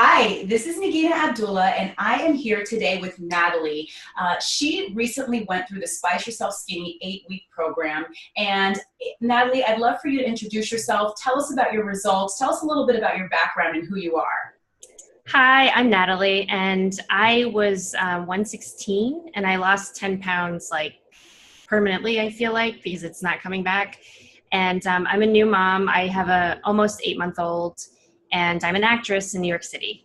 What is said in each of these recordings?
Hi, this is Nagina Abdullah, and I am here today with Natalie. She recently went through the Spice Yourself Skinny 8-week program. And Natalie, I'd love for you to introduce yourself. Tell us about your results. Tell us a little bit about your background and who you are. Hi, I'm Natalie, and I was 116, and I lost 10 pounds like permanently, I feel like, because it's not coming back. And I'm a new mom. I have a almost 8-month-old, and I'm an actress in New York City.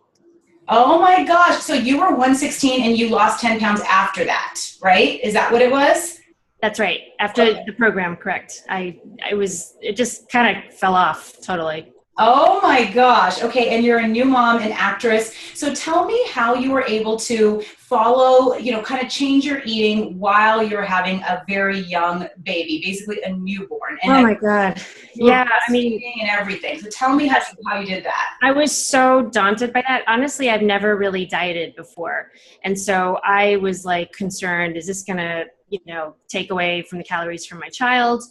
Oh my gosh. So you were 116 and you lost 10 pounds after that, right? Is that what it was? That's right. After the program, correct. It just kind of fell off totally. Oh my gosh. Okay. And you're a new mom and actress. So tell me how you were able to follow, kind of change your eating while you're having a very young baby, basically a newborn. And Oh my God. Yeah. I mean, and everything. So tell me how you did that. I was so daunted by that. Honestly, I've never really dieted before. And so I was like concerned, is this going to, take away from the calories from my child?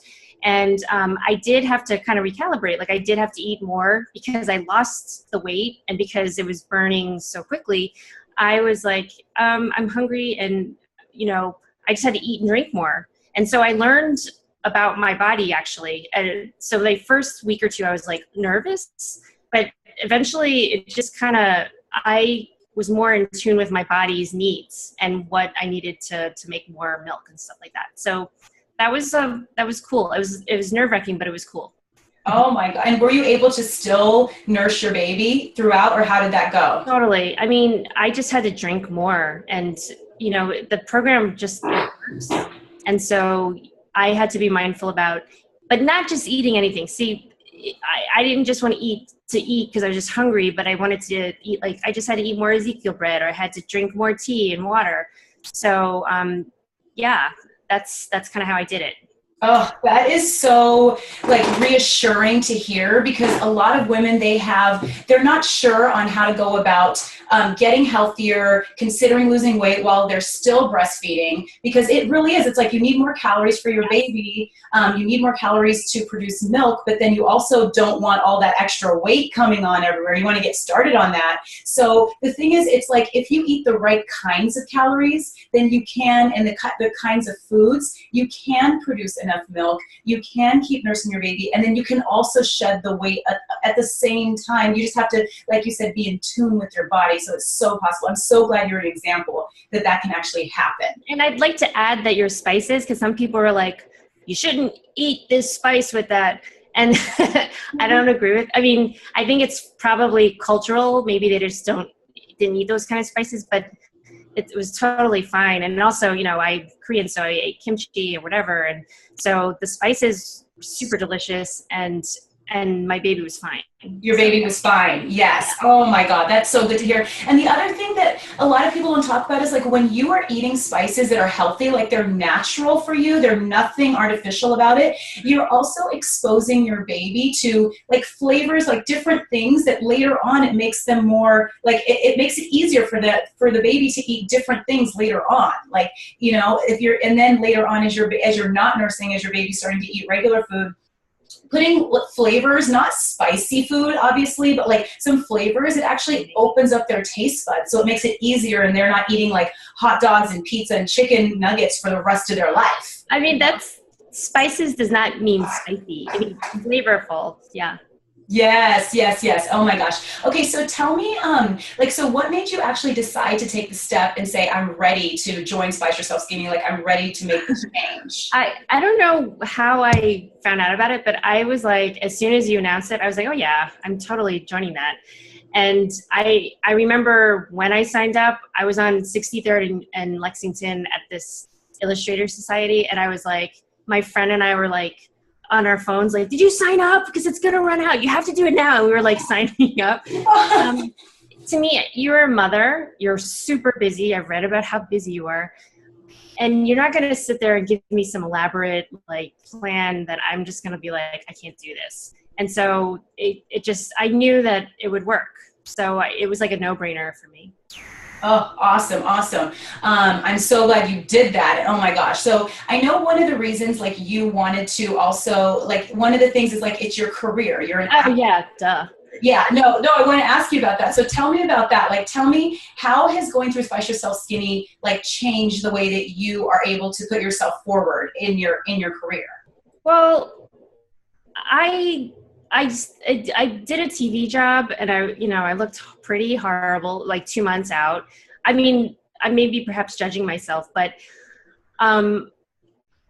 And I did have to kind of recalibrate. Like I did have to eat more because I lost the weight and because it was burning so quickly. I was like, I'm hungry and, I just had to eat and drink more. And so I learned about my body actually. So the first week or two, I was like nervous, but eventually it just I was more in tune with my body's needs and what I needed to make more milk and stuff like that. So that was cool. It was nerve-wracking, but it was cool. Oh my God. And were you able to still nurse your baby throughout, or how did that go? Totally. I mean, I just had to drink more and, the program just it works. And so I had to be mindful about, but not just eating anything. See, I didn't just want to eat because I was just hungry, but I wanted to eat, like, I just had to eat more Ezekiel bread, or I had to drink more tea and water. So, yeah, that's kind of how I did it. Oh, that is so reassuring to hear, because a lot of women, they're not sure on how to go about getting healthier, considering losing weight while they're still breastfeeding, because it really is. It's like you need more calories for your baby. You need more calories to produce milk, but then you also don't want all that extra weight coming on everywhere. You want to get started on that. So the thing is, it's like if you eat the right kinds of calories, then you can, and the kinds of foods, you can produce enough milk, you can keep nursing your baby, and then you can also shed the weight at the same time. You just have to, like you said, be in tune with your body. So it's so possible. I'm so glad you're an example that can actually happen. And I'd like to add that your spices, because some people are like, you shouldn't eat this spice with that. And I don't agree with, I mean, I think it's probably cultural. Maybe they just didn't eat those kind of spices, but it was totally fine. And also, I Korean, so I ate kimchi or whatever. And so the spices were super delicious, and my baby was fine. Your baby was fine. Yes. Oh my God. That's so good to hear. And the other thing that a lot of people don't talk about is like when you are eating spices that are healthy, like they're natural for you, they're nothing artificial about it. You're also exposing your baby to like flavors, like different things that later on it makes them more like it makes it easier for the baby to eat different things later on. Like, and then later on as you're not nursing, as your baby's starting to eat regular food, putting flavors, not spicy food, obviously, but like some flavors, it actually opens up their taste buds. So it makes it easier, and they're not eating like hot dogs and pizza and chicken nuggets for the rest of their life. I mean, spices does not mean spicy. It means flavorful. Yeah. Yes. Oh my gosh. Okay, so tell me, so what made you actually decide to take the step and say, I'm ready to join Spice Yourself Skinny, like I'm ready to make this change? I don't know how I found out about it, but I was like, as soon as you announced it, I was like, oh yeah, I'm totally joining that. And I remember when I signed up, I was on 63rd and Lexington at this Illustrator Society, and I was like, my friend and I were like, on our phones, like, did you sign up? Because it's going to run out. You have to do it now. And we were like signing up. To me, you're a mother. You're super busy. I've read about how busy you are. And you're not going to sit there and give me some elaborate like plan that I'm just going to be like, I can't do this. And so I knew that it would work. So it was like a no-brainer for me. Oh, awesome. I'm so glad you did that. Oh my gosh. So I know one of the reasons you wanted to also, one of the things is it's your career. You're an Oh yeah, duh. Yeah, no, I want to ask you about that. So tell me about that. Like, tell me, how has going through Spice Yourself Skinny like changed the way that you are able to put yourself forward in your career? Well, I I did a TV job, and I looked pretty horrible like 2 months out. I mean, I may be perhaps judging myself, but um,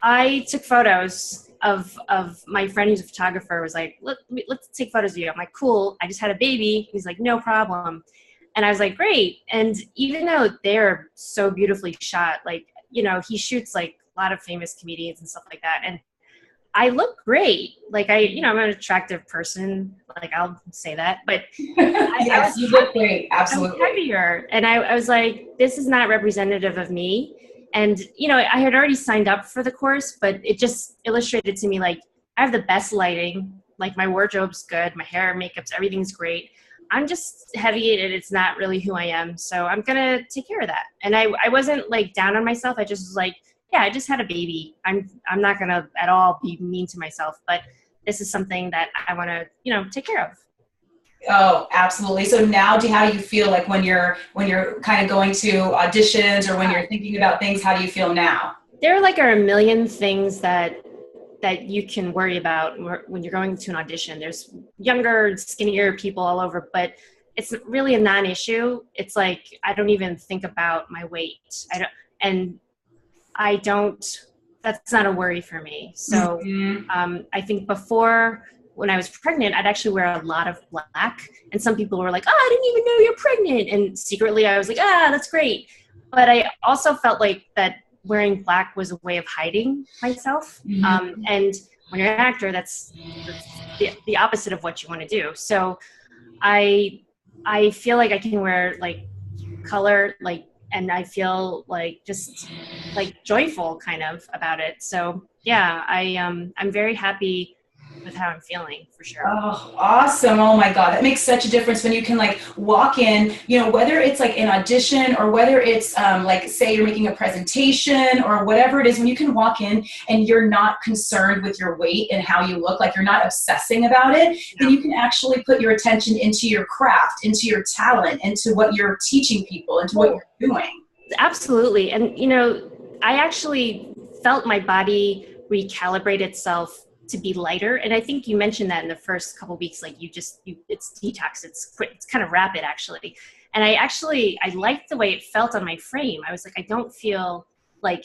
I took photos of my friend who's a photographer was like, let's take photos of you. I'm like, cool. I just had a baby. He's like, no problem. And I was like, great. And even though they're so beautifully shot, like, he shoots like a lot of famous comedians and stuff like that. And I look great. Like I'm an attractive person. Like I'll say that, but I Yes, was you look happy. great. I was Absolutely. heavier. And I was like, this is not representative of me. And, I had already signed up for the course, but it just illustrated to me, like, I have the best lighting. Like my wardrobe's good. My hair, makeup's, everything's great. I'm just heavy and it's not really who I am. So I'm going to take care of that. And I wasn't like down on myself. I just was like, yeah, I just had a baby. I'm not going to at all be mean to myself, but this is something that I want to, take care of. Oh, absolutely. So now, how do you feel like when you're kind of going to auditions or when you're thinking about things? How do you feel now? There are a million things that you can worry about when you're going to an audition. There's younger, skinnier people all over, but it's really a non-issue. It's like I don't even think about my weight. I don't. That's not a worry for me. So I think before, when I was pregnant, I'd actually wear a lot of black, and some people were like, "Oh, I didn't even know you're pregnant," and secretly I was like, "Ah, that's great." But I also felt like that wearing black was a way of hiding myself. And when you're an actor, that's the opposite of what you want to do. So I feel like I can wear like color, like, and I feel like just like joyful kind of about it. So yeah, I'm very happy with how I'm feeling, for sure. Oh, awesome. Oh my God. That makes such a difference when you can like walk in, whether it's like an audition or whether it's like, say you're making a presentation or whatever it is, when you can walk in and you're not concerned with your weight and how you look, like you're not obsessing about it, then you can actually put your attention into your craft, into your talent, into what you're teaching people, into what you're doing. Absolutely. And, I actually felt my body recalibrate itself to be lighter. And I think you mentioned that in the first couple of weeks, like it's detox, it's quick, it's kind of rapid actually. And I liked the way it felt on my frame. I was like, I don't feel like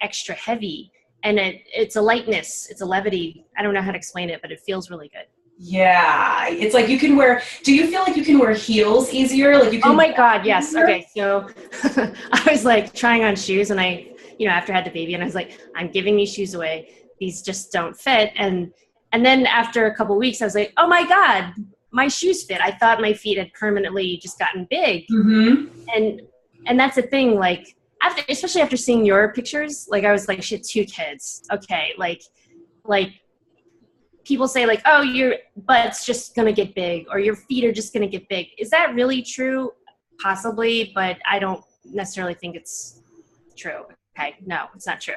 extra heavy. And it's a lightness, it's a levity. I don't know how to explain it, but it feels really good. Yeah. It's like do you feel like you can wear heels easier? Like you can. Oh my God, yes. Okay, so I was like trying on shoes, and after I had the baby, and I was like, I'm giving these shoes away. These just don't fit. And then after a couple of weeks, I was like, oh my God, my shoes fit. I thought my feet had permanently just gotten big. And that's the thing, like especially after seeing your pictures, like I was like, she had 2 kids. Okay, like people say like, oh, your butt's just gonna get big or your feet are just gonna get big. Is that really true? Possibly, but I don't necessarily think it's true. Okay, no, it's not true.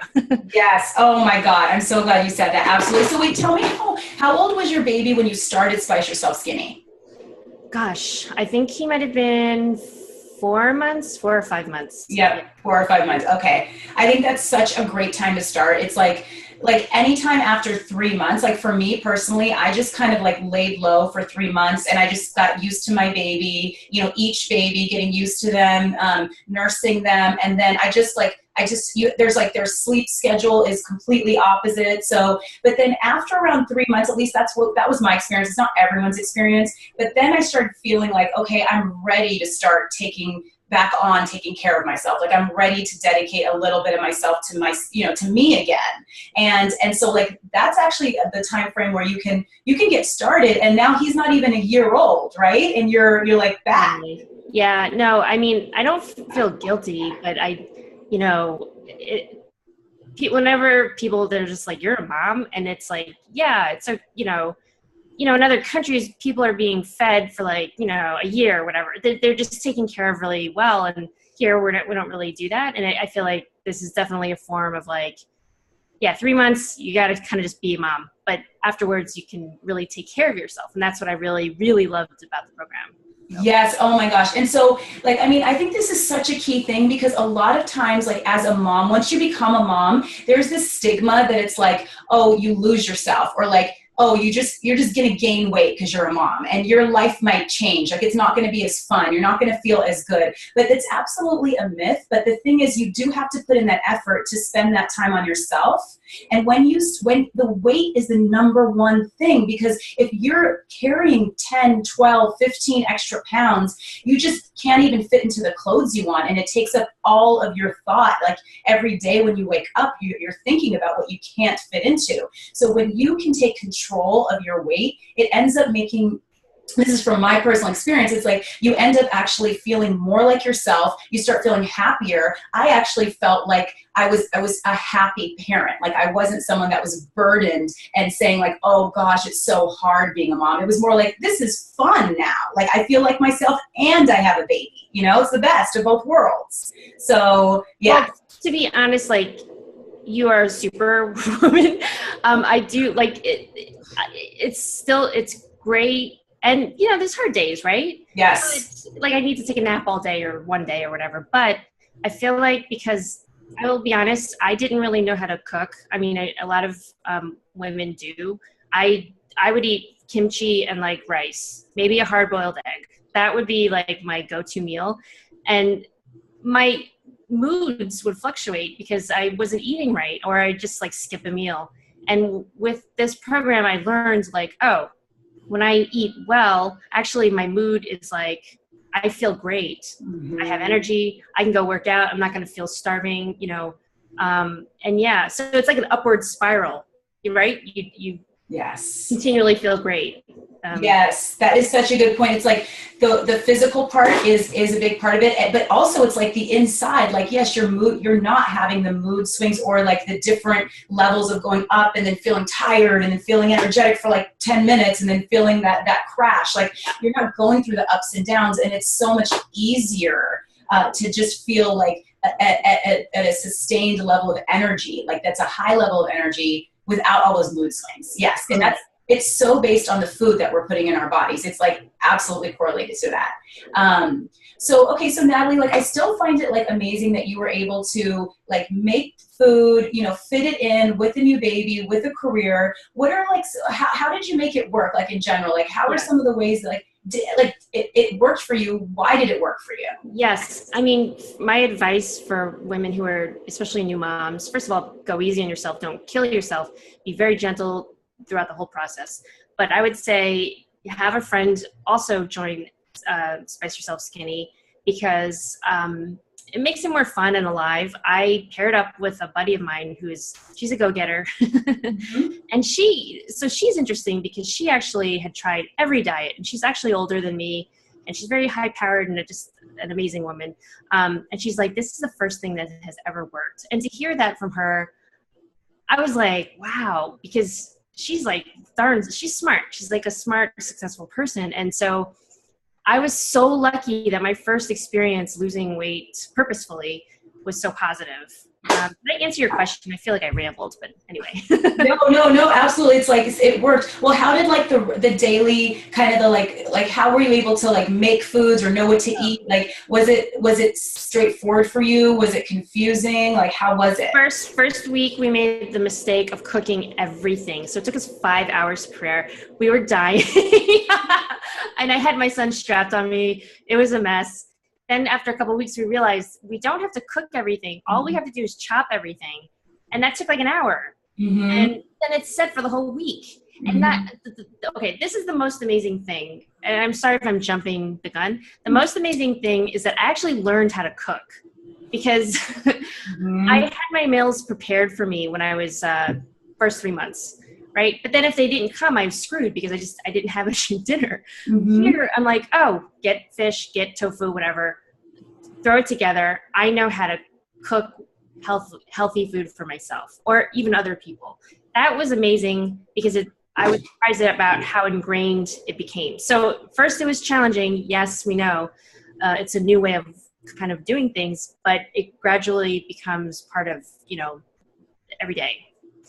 Yes. Oh my God. I'm so glad you said that. Absolutely. So wait, tell me how old was your baby when you started Spice Yourself Skinny? Gosh, I think he might have been 4 or 5 months. Yep. 4 or 5 months. Okay. I think that's such a great time to start. It's like anytime after 3 months, like for me personally, I just kind of like laid low for 3 months and I just got used to my baby, each baby, getting used to them, nursing them. And then their sleep schedule is completely opposite. So, but then after around 3 months, at least that was my experience. It's not everyone's experience, but then I started feeling like, okay, I'm ready to start taking care of myself. Like I'm ready to dedicate a little bit of myself to me again. And so like, that's actually the time frame where you can get started. And now he's not even a year old, right? And you're like back. Yeah, no, I mean, I don't feel guilty, but whenever people, they're just like, you're a mom. And it's like, yeah, it's in other countries, people are being fed for like, a year or whatever. They're just taken care of really well. And here we don't really do that. And I feel like this is definitely a form of like, yeah, 3 months, you got to kind of just be a mom. But afterwards, you can really take care of yourself. And that's what I really, really loved about the program. So. Yes. Oh my gosh. And so, like, I mean, I think this is such a key thing because a lot of times, like, as a mom, once you become a mom, there's this stigma that it's like, oh, you lose yourself, or like, oh, you're just going to gain weight because you're a mom and your life might change. Like, it's not going to be as fun. You're not going to feel as good, but it's absolutely a myth. But the thing is, you do have to put in that effort to spend that time on yourself. And when the weight is the number one thing, because if you're carrying 10, 12, 15 extra pounds, you just can't even fit into the clothes you want. And it takes up all of your thought. Like, every day when you wake up, you're thinking about what you can't fit into. So when you can take control of your weight, it ends up making, this is from my personal experience, it's like you end up actually feeling more like yourself. You start feeling happier. I actually felt like I was a happy parent. Like, I wasn't someone that was burdened and saying like, oh gosh, it's so hard being a mom. It was more like, this is fun now. Like, I feel like myself and I have a baby, you know, it's the best of both worlds. So yeah. Well, to be honest, like, you are a super woman. I do like it. It's great. And, you know, there's hard days, right? Yes. So it's like, I need to take a nap all day or one day or whatever. But I feel like, because I will be honest, I didn't really know how to cook. I mean, a lot of women do. I would eat kimchi and like rice, maybe a hard-boiled egg. That would be like my go-to meal. And my moods would fluctuate because I wasn't eating right, or I just like skip a meal. And with this program, I learned like, oh, when I eat well, actually my mood is like, I feel great. Mm-hmm. I have energy. I can go work out. I'm not going to feel starving, you know? And yeah, so it's like an upward spiral, right? You yes, continually feel great. Yes, that is such a good point. It's like the physical part is a big part of it, but also it's like the inside, like, yes, your mood, you're not having the mood swings or like the different levels of going up and then feeling tired and then feeling energetic for like 10 minutes and then feeling that crash. Like, you're not going through the ups and downs, and it's so much easier to just feel like at a sustained level of energy. Like, that's a high level of energy without all those mood swings. Yes. And it's so based on the food that we're putting in our bodies. It's like absolutely correlated to that. So Natalie, like, I still find it like amazing that you were able to like make food, you know, fit it in with a new baby, with a career. What are like, how did you make it work? Like, in general, like, how are some of the ways that it worked for you? Why did it work for you? Yes. I mean, my advice for women who are especially new moms, first of all, go easy on yourself. Don't kill yourself. Be very gentle throughout the whole process. But I would say have a friend also join Spice Yourself Skinny, because it makes it more fun and alive. I paired up with a buddy of mine she's a go-getter. Mm-hmm. And she's interesting because she actually had tried every diet, and she's actually older than me, and she's very high-powered and just an amazing woman. And she's like, this is the first thing that has ever worked. And to hear that from her, I was like, wow, because she's like, she's smart. She's like a smart, successful person. And so I was so lucky that my first experience losing weight purposefully was so positive. Did I answer your question? I feel like I rambled, but anyway. No, absolutely. It's like, it worked. Well, how did like the daily kind of the like how were you able to like make foods or know what to eat? Like, was it straightforward for you? Was it confusing? Like, how was it? First week we made the mistake of cooking everything. So it took us 5 hours to prepare. We were dying. And I had my son strapped on me. It was a mess. Then after a couple of weeks, we realized we don't have to cook everything. All we have to do is chop everything. And that took like an hour. Mm-hmm. And then it's set for the whole week. Mm-hmm. And this is the most amazing thing. And I'm sorry if I'm jumping the gun. The most amazing thing is that I actually learned how to cook, because mm-hmm. I had my meals prepared for me when I was first 3 months. Right. But then if they didn't come, I was screwed because I didn't have any dinner. Mm-hmm. Here, I'm like, oh, get fish, get tofu, whatever, throw it together. I know how to cook healthy food for myself or even other people. That was amazing because I was surprised about how ingrained it became. So first it was challenging. Yes, we know it's a new way of kind of doing things, but it gradually becomes part of, you know, every day.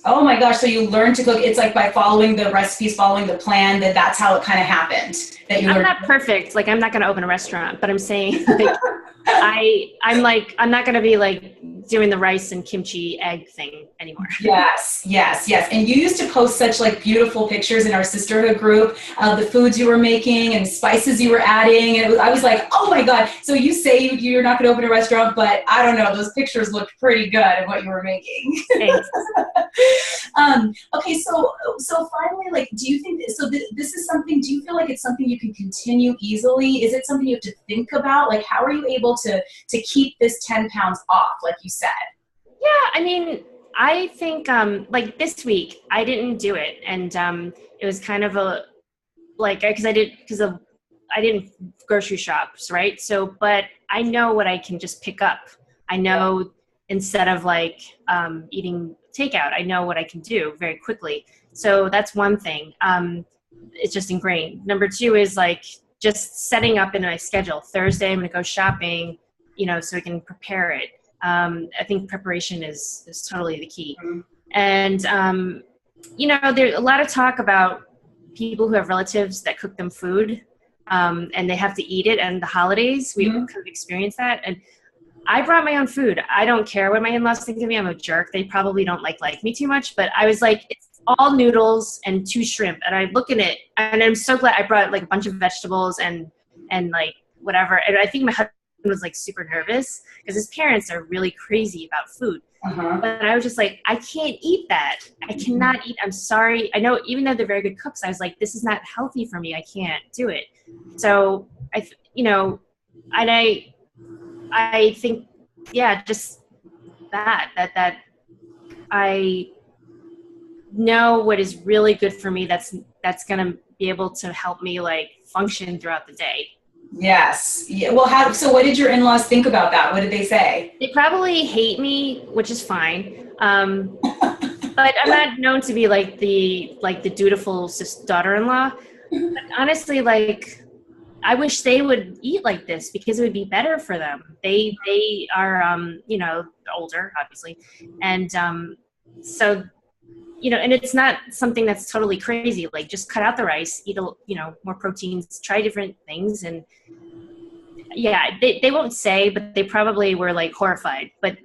Oh my gosh. So you learned to cook. It's like by following the recipes, following the plan, that's how it kind of happened that you I'm learned. not perfect. Like, I'm not going to open a restaurant, but I'm saying, like, I'm not going to be like doing the rice and kimchi egg thing anymore. Yes, yes, yes. And you used to post such like beautiful pictures in our sisterhood group of the foods you were making and spices you were adding. And I was like, oh my God. So you say you're not going to open a restaurant, but I don't know. Those pictures looked pretty good of what you were making. Thanks. Okay, so finally, like, do you think so? This is something. Do you feel like it's something you can continue easily? Is it something you have to think about? Like, how are you able to keep this 10 pounds off, like you said? Yeah, I mean, I think like this week I didn't do it, and it was kind of a like because I didn't grocery shops, right? So, but I know what I can just pick up. I know instead of like eating takeout, I know what I can do very quickly. So that's one thing. It's just ingrained. Number two is like just setting up in my schedule. Thursday, I'm going to go shopping, so I can prepare it. I think preparation is totally the key. Mhm. And, there's a lot of talk about people who have relatives that cook them food and they have to eat it. And the holidays, we kind of experience that. And I brought my own food. I don't care what my in-laws think of me. I'm a jerk. They probably don't like me too much. But I was like, it's all noodles and 2 shrimp. And I look at it, and I'm so glad I brought like a bunch of vegetables and like whatever. And I think my husband was like super nervous because his parents are really crazy about food. Uh-huh. But I was just like, I can't eat that. I cannot eat. I'm sorry. I know, even though they're very good cooks, I was like, this is not healthy for me. I can't do it. So and I think, yeah, just that I know what is really good for me. That's going to be able to help me like function throughout the day. Yes. Yeah. Well, so what did your in-laws think about that? What did they say? They probably hate me, which is fine. But I'm not known to be like the dutiful daughter-in-law. But honestly, like, I wish they would eat like this because it would be better for them. They are older, obviously, and so and it's not something that's totally crazy. Like, just cut out the rice, eat more proteins, try different things, and yeah, they won't say, but they probably were like horrified. But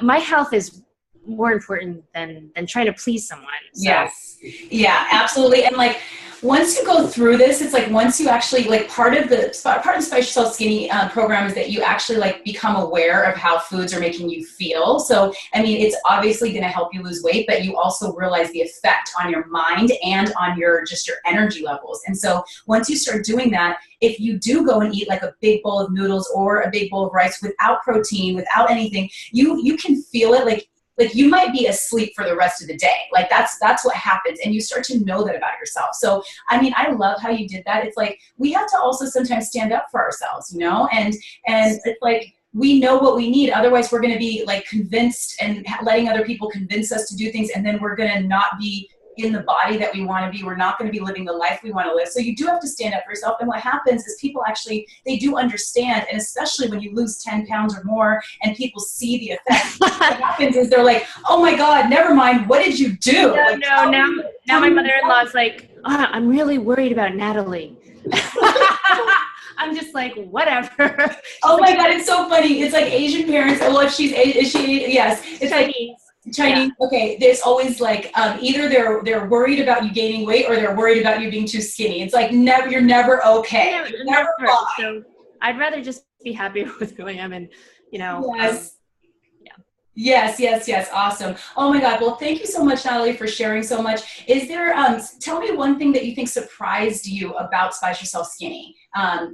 my health is more important than trying to please someone. So. Yes. Yeah, absolutely. And like, once you go through this, it's like once you actually like part of the Spice Yourself Skinny program is that you actually like become aware of how foods are making you feel. So, I mean, it's obviously going to help you lose weight, but you also realize the effect on your mind and on your energy levels. And so once you start doing that, if you do go and eat like a big bowl of noodles or a big bowl of rice without protein, without anything, you can feel it like you might be asleep for the rest of the day. Like that's what happens. And you start to know that about yourself. So, I mean, I love how you did that. It's like, we have to also sometimes stand up for ourselves, and it's like, we know what we need. Otherwise we're going to be like convinced and letting other people convince us to do things. And then we're going to not be in the body that we want to be. We're not going to be living the life we want to live. So you do have to stand up for yourself. And what happens is people actually, they do understand. And especially when you lose 10 pounds or more and people see the effect, what happens is they're like, oh my God, never mind. What did you do? Now my mother-in-law is like, I'm really worried about Natalie. I'm just like, whatever. Oh my God, it's so funny. It's like Asian parents. Well, if is she? Yes. It's Chinese. Chinese. Yeah. Okay. There's always like, either they're worried about you gaining weight or they're worried about you being too skinny. It's like, you're never okay. Never so I'd rather just be happy with who I am and, Yes. Yes. Awesome. Oh my God. Well, thank you so much, Natalie, for sharing so much. Is there, tell me one thing that you think surprised you about Spice Yourself Skinny,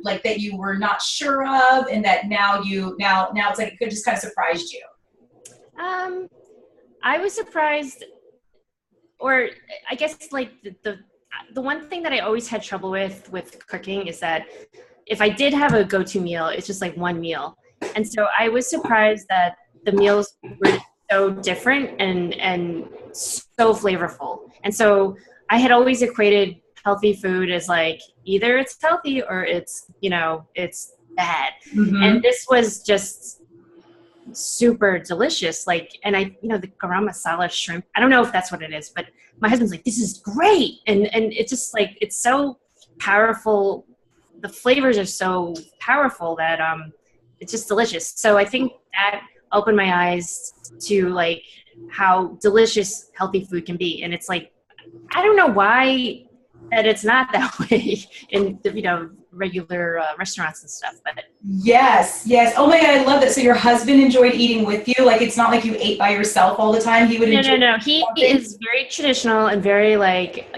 like that you were not sure of, and that now it's like it just kind of surprised you. I was surprised, or I guess like the one thing that I always had trouble with cooking is that if I did have a go-to meal, it's just like one meal. And so I was surprised that the meals were so different and so flavorful. And so I had always equated healthy food as like, either it's healthy or it's, it's bad. Mm-hmm. And this was just super delicious. Like, and the garam masala shrimp, I don't know if that's what it is, but my husband's like, this is great. And it's just like, it's so powerful. The flavors are so powerful that, it's just delicious. So I think that opened my eyes to like how delicious healthy food can be. And it's like, I don't know why that it's not that way in the, regular restaurants and stuff, but Yes, yes. Oh my God, I love that. So your husband enjoyed eating with you? Like, it's not like you ate by yourself all the time. He would enjoy. no. He is very traditional and very like,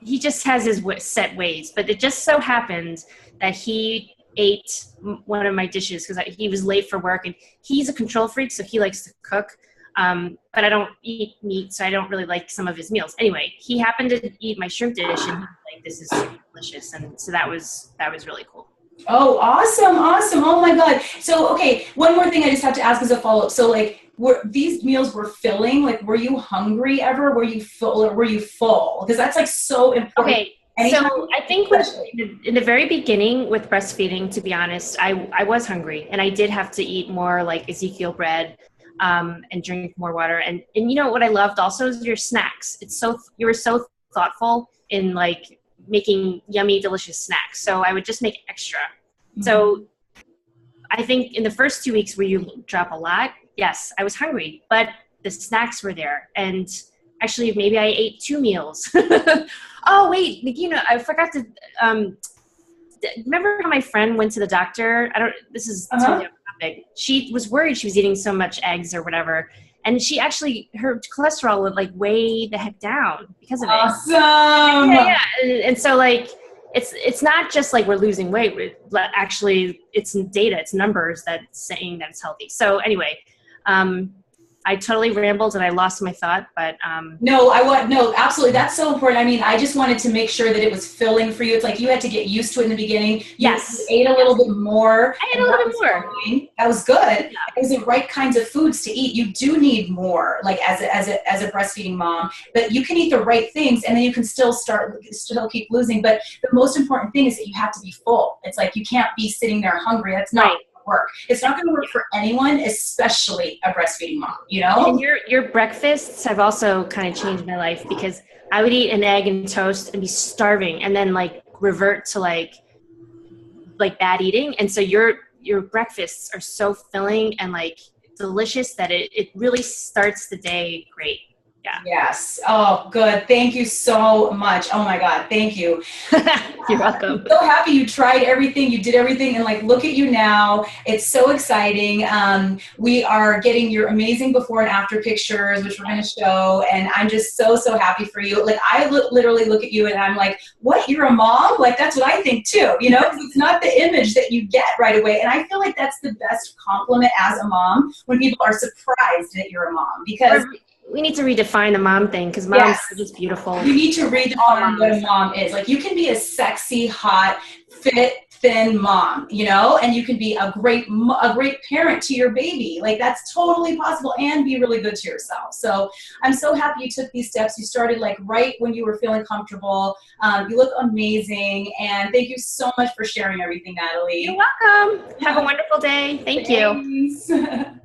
he just has his set ways, but it just so happened that he ate one of my dishes because he was late for work, and he's a control freak, so he likes to cook. But I don't eat meat, so I don't really like some of his meals. Anyway, he happened to eat my shrimp dish, and he was like, "This is super delicious," and so that was really cool. Oh, awesome, awesome. Oh my God. So, okay, one more thing I just have to ask as a follow-up. So, like, were these meals were filling? Like, were you hungry ever? Were you full, or were you full? Because that's like so important. Okay. So I think in the very beginning with breastfeeding, to be honest, I was hungry, and I did have to eat more like Ezekiel bread, and drink more water. And what I loved also is your snacks. You were so thoughtful in like making yummy, delicious snacks. So I would just make extra. Mm-hmm. So I think in the first 2 weeks where you drop a lot, yes, I was hungry, but the snacks were there. And actually, maybe I ate 2 meals. Oh, wait, I forgot to, remember how my friend went to the doctor? This is totally off topic. She was worried she was eating so much eggs or whatever. And she actually, her cholesterol would like way the heck down because of it. Awesome. Yeah. And so like, it's not just like we're losing weight. Actually, it's data, it's numbers that's saying that it's healthy. So anyway, I totally rambled and I lost my thought, but no, absolutely. That's so important. I mean, I just wanted to make sure that it was filling for you. It's like you had to get used to it in the beginning. Yes. You ate a little bit more. I ate a little bit more. Fine. That was good. Yeah. It was the right kinds of foods to eat. You do need more, like as a breastfeeding mom, but you can eat the right things and then you can still keep losing. But the most important thing is that you have to be full. It's like you can't be sitting there hungry. That's not right. Work. It's not going to work for anyone, especially a breastfeeding mom, And your breakfasts have also kind of changed my life because I would eat an egg and toast and be starving and then like revert to like bad eating. And so your breakfasts are so filling and like delicious that it really starts the day great. Yeah. Yes. Oh, good. Thank you so much. Oh my God. Thank you. You're welcome. I'm so happy you tried everything. You did everything. And like, look at you now. It's so exciting. We are getting your amazing before and after pictures, which we're going to show. And I'm just so happy for you. Like I literally look at you and I'm like, what? You're a mom? Like, that's what I think too, because it's not the image that you get right away. And I feel like that's the best compliment as a mom when people are surprised that you're a mom, because we need to redefine the mom thing because moms are just beautiful. You need to redefine what a mom is. Like you can be a sexy, hot, fit, thin mom, and you can be a great parent to your baby. Like that's totally possible and be really good to yourself. So I'm so happy you took these steps. You started like right when you were feeling comfortable. You look amazing. And thank you so much for sharing everything, Natalie. You're welcome. Have a wonderful day. Thank you.